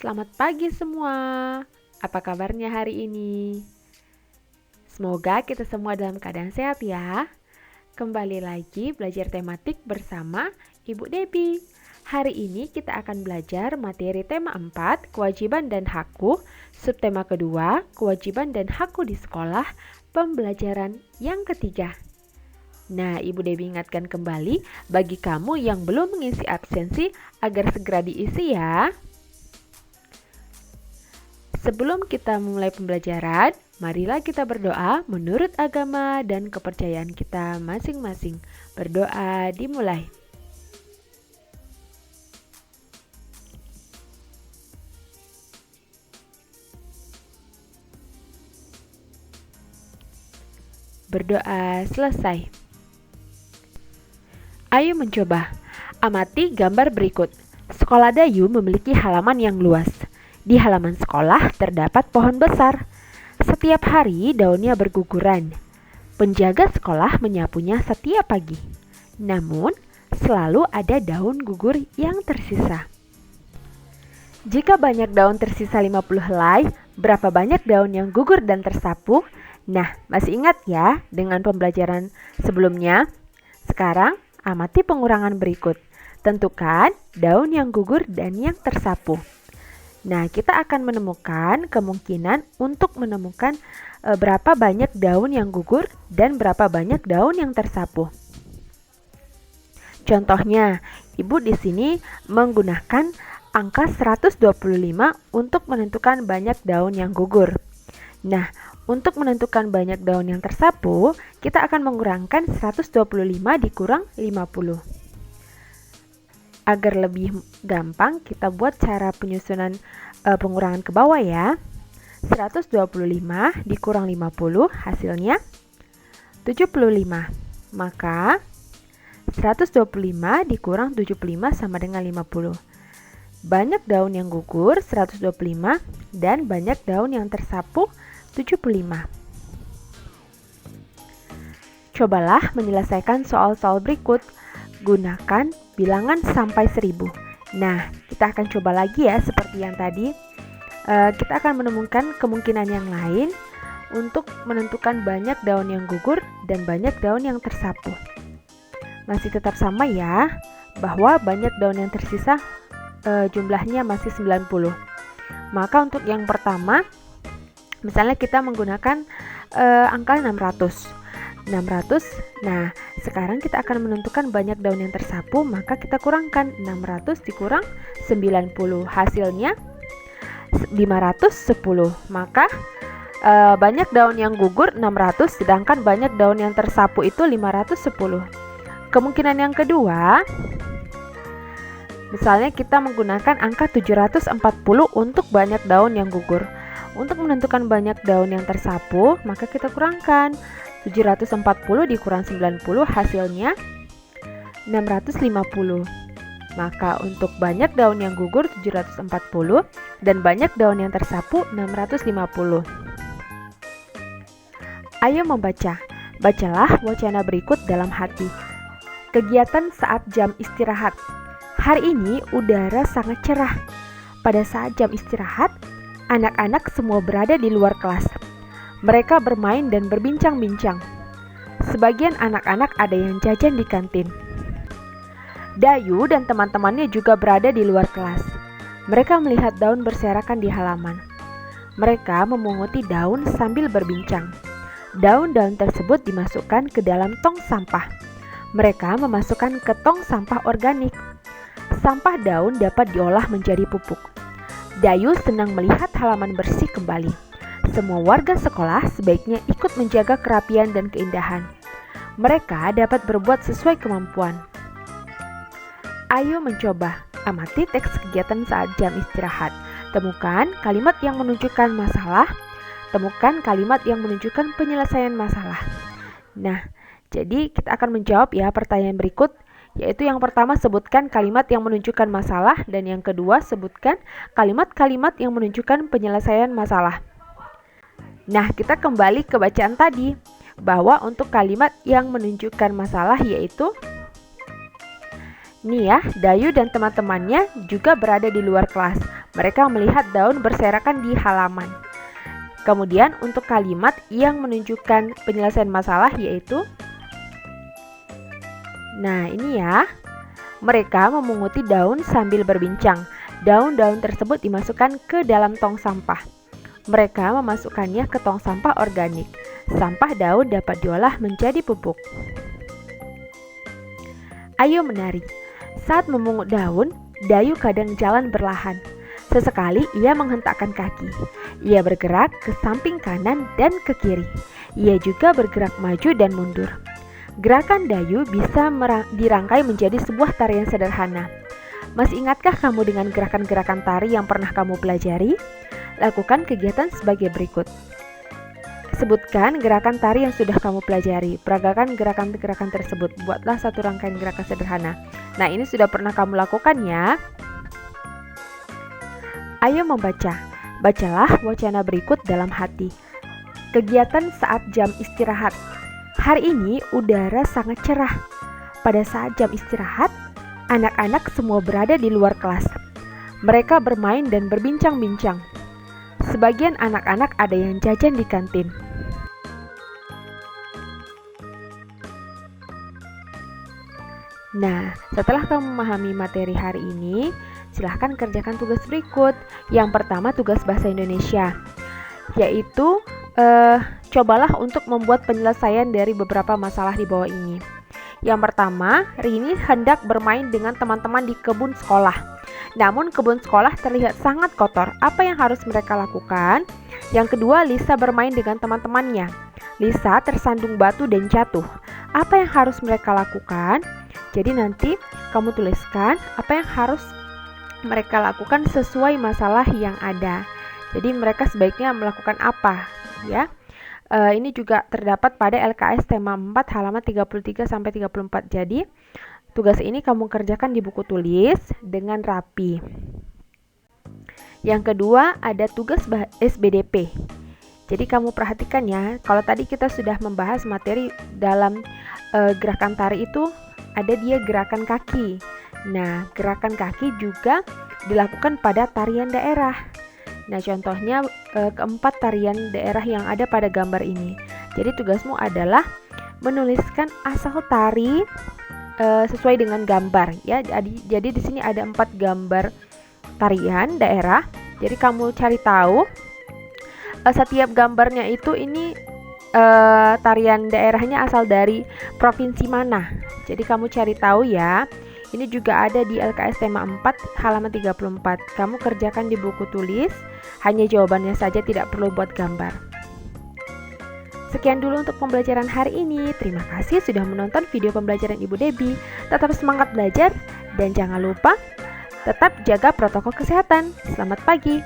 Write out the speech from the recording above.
Selamat pagi semua. Apa kabarnya hari ini? Semoga kita semua dalam keadaan sehat ya. Kembali lagi belajar tematik bersama Ibu Debbie. Hari ini kita akan belajar materi tema 4, kewajiban dan hakku, subtema kedua, kewajiban dan hakku di sekolah, pembelajaran yang ketiga. Nah, Ibu Debbie ingatkan kembali bagi kamu yang belum mengisi absensi agar segera diisi ya. Sebelum kita memulai pembelajaran, marilah kita berdoa menurut agama dan kepercayaan kita masing-masing. Berdoa dimulai. Berdoa selesai. Ayo mencoba. Amati gambar berikut. Sekolah Dayu memiliki halaman yang luas. Di halaman sekolah terdapat pohon besar. Setiap hari daunnya berguguran. Penjaga sekolah menyapunya setiap pagi. Namun, selalu ada daun gugur yang tersisa. Jika banyak daun tersisa 50 helai, berapa banyak daun yang gugur dan tersapu? Nah, masih ingat ya dengan pembelajaran sebelumnya? Sekarang, amati pengurangan berikut. Tentukan daun yang gugur dan yang tersapu. Nah, kita akan menemukan kemungkinan untuk menemukan berapa banyak daun yang gugur dan berapa banyak daun yang tersapu. Contohnya, Ibu di sini menggunakan angka 125 untuk menentukan banyak daun yang gugur. Nah, untuk menentukan banyak daun yang tersapu, kita akan mengurangkan 125 dikurang 50. Agar lebih gampang, kita buat cara penyusunan pengurangan ke bawah ya. 125 dikurang 50 hasilnya 75. Maka 125 dikurang 75 sama dengan 50. Banyak daun yang gugur 125 dan banyak daun yang tersapu 75. Cobalah menyelesaikan soal-soal berikut. Gunakan bilangan sampai 1000. Nah, kita akan coba lagi ya seperti yang tadi. Kita akan menemukan kemungkinan yang lain untuk menentukan banyak daun yang gugur dan banyak daun yang tersapu. Masih tetap sama ya, bahwa banyak daun yang tersisa jumlahnya masih 90. Maka untuk yang pertama, misalnya kita menggunakan angka 600. Nah, sekarang kita akan menentukan banyak daun yang tersapu, maka kita kurangkan 600 dikurang 90. Hasilnya 510. Maka banyak daun yang gugur 600, sedangkan banyak daun yang tersapu itu 510. Kemungkinan yang kedua, misalnya kita menggunakan angka 740 untuk banyak daun yang gugur. Untuk menentukan banyak daun yang tersapu, maka kita kurangkan 740 dikurang 90, hasilnya 650. Maka untuk banyak daun yang gugur 740 dan banyak daun yang tersapu 650. Ayo membaca. Bacalah wacana berikut dalam hati. Kegiatan saat jam istirahat. Hari ini udara sangat cerah. Pada saat jam istirahat, anak-anak semua berada di luar kelas. Mereka bermain dan berbincang-bincang. Sebagian anak-anak ada yang jajan di kantin. Dayu dan teman-temannya juga berada di luar kelas. Mereka melihat daun berserakan di halaman. Mereka memunguti daun sambil berbincang. Daun-daun tersebut dimasukkan ke dalam tong sampah. Mereka memasukkan ke tong sampah organik. Sampah daun dapat diolah menjadi pupuk. Dayu senang melihat halaman bersih kembali. Semua warga sekolah sebaiknya ikut menjaga kerapian dan keindahan. Mereka dapat berbuat sesuai kemampuan. Ayo mencoba. Amati teks kegiatan saat jam istirahat. Temukan kalimat yang menunjukkan masalah. Temukan kalimat yang menunjukkan penyelesaian masalah. Nah, jadi kita akan menjawab ya pertanyaan berikut. Yaitu yang pertama, sebutkan kalimat yang menunjukkan masalah. Dan yang kedua, sebutkan kalimat-kalimat yang menunjukkan penyelesaian masalah. Nah, kita kembali ke bacaan tadi, bahwa untuk kalimat yang menunjukkan masalah yaitu nih ya, Dayu dan teman-temannya juga berada di luar kelas. Mereka melihat daun berserakan di halaman. Kemudian untuk kalimat yang menunjukkan penyelesaian masalah yaitu, nah ini ya, mereka memunguti daun sambil berbincang. Daun-daun tersebut dimasukkan ke dalam tong sampah. Mereka memasukkannya ke tong sampah organik. Sampah daun dapat diolah menjadi pupuk. Ayo menari. Saat memungut daun, Dayu kadang jalan berlahan. Sesekali ia menghentakkan kaki. Ia bergerak ke samping kanan dan ke kiri. Ia juga bergerak maju dan mundur. Gerakan Dayu bisa dirangkai menjadi sebuah tarian sederhana. Masih ingatkah kamu dengan gerakan-gerakan tari yang pernah kamu pelajari? Lakukan kegiatan sebagai berikut. Sebutkan gerakan tari yang sudah kamu pelajari. Peragakan gerakan-gerakan tersebut. Buatlah satu rangkaian gerakan sederhana. Nah, ini sudah pernah kamu lakukan ya. Ayo membaca. Bacalah wacana berikut dalam hati. Kegiatan saat jam istirahat. Hari ini udara sangat cerah. Pada saat jam istirahat, anak-anak semua berada di luar kelas. Mereka bermain dan berbincang-bincang. Sebagian anak-anak ada yang jajan di kantin. Nah, setelah kamu memahami materi hari ini, silahkan kerjakan tugas berikut. Yang pertama, tugas bahasa Indonesia, yaitu cobalah untuk membuat penyelesaian dari beberapa masalah di bawah ini. Yang pertama, Rini hendak bermain dengan teman-teman di kebun sekolah. Namun kebun sekolah terlihat sangat kotor. Apa yang harus mereka lakukan? Yang kedua, Lisa bermain dengan teman-temannya. Lisa tersandung batu dan jatuh. Apa yang harus mereka lakukan? Jadi nanti kamu tuliskan apa yang harus mereka lakukan sesuai masalah yang ada. Jadi mereka sebaiknya melakukan apa, ya? Ini juga terdapat pada LKS tema 4 halaman 33-34. Jadi, tugas ini kamu kerjakan di buku tulis dengan rapi. Yang kedua, ada tugas SBDP. Jadi, kamu perhatikan ya, kalau tadi kita sudah membahas materi dalam gerakan tari itu, ada dia gerakan kaki. Nah, gerakan kaki juga dilakukan pada tarian daerah. Nah, contohnya keempat tarian daerah yang ada pada gambar ini. Jadi tugasmu adalah menuliskan asal tari sesuai dengan gambar ya. Jadi di sini ada 4 gambar tarian daerah. Jadi kamu cari tahu setiap gambarnya itu ini tarian daerahnya asal dari provinsi mana. Jadi kamu cari tahu ya. Ini juga ada di LKS tema 4 halaman 34. Kamu kerjakan di buku tulis, hanya jawabannya saja, tidak perlu buat gambar. Sekian dulu untuk pembelajaran hari ini. Terima kasih sudah menonton video pembelajaran Ibu Debbie. Tetap semangat belajar dan jangan lupa tetap jaga protokol kesehatan. Selamat pagi.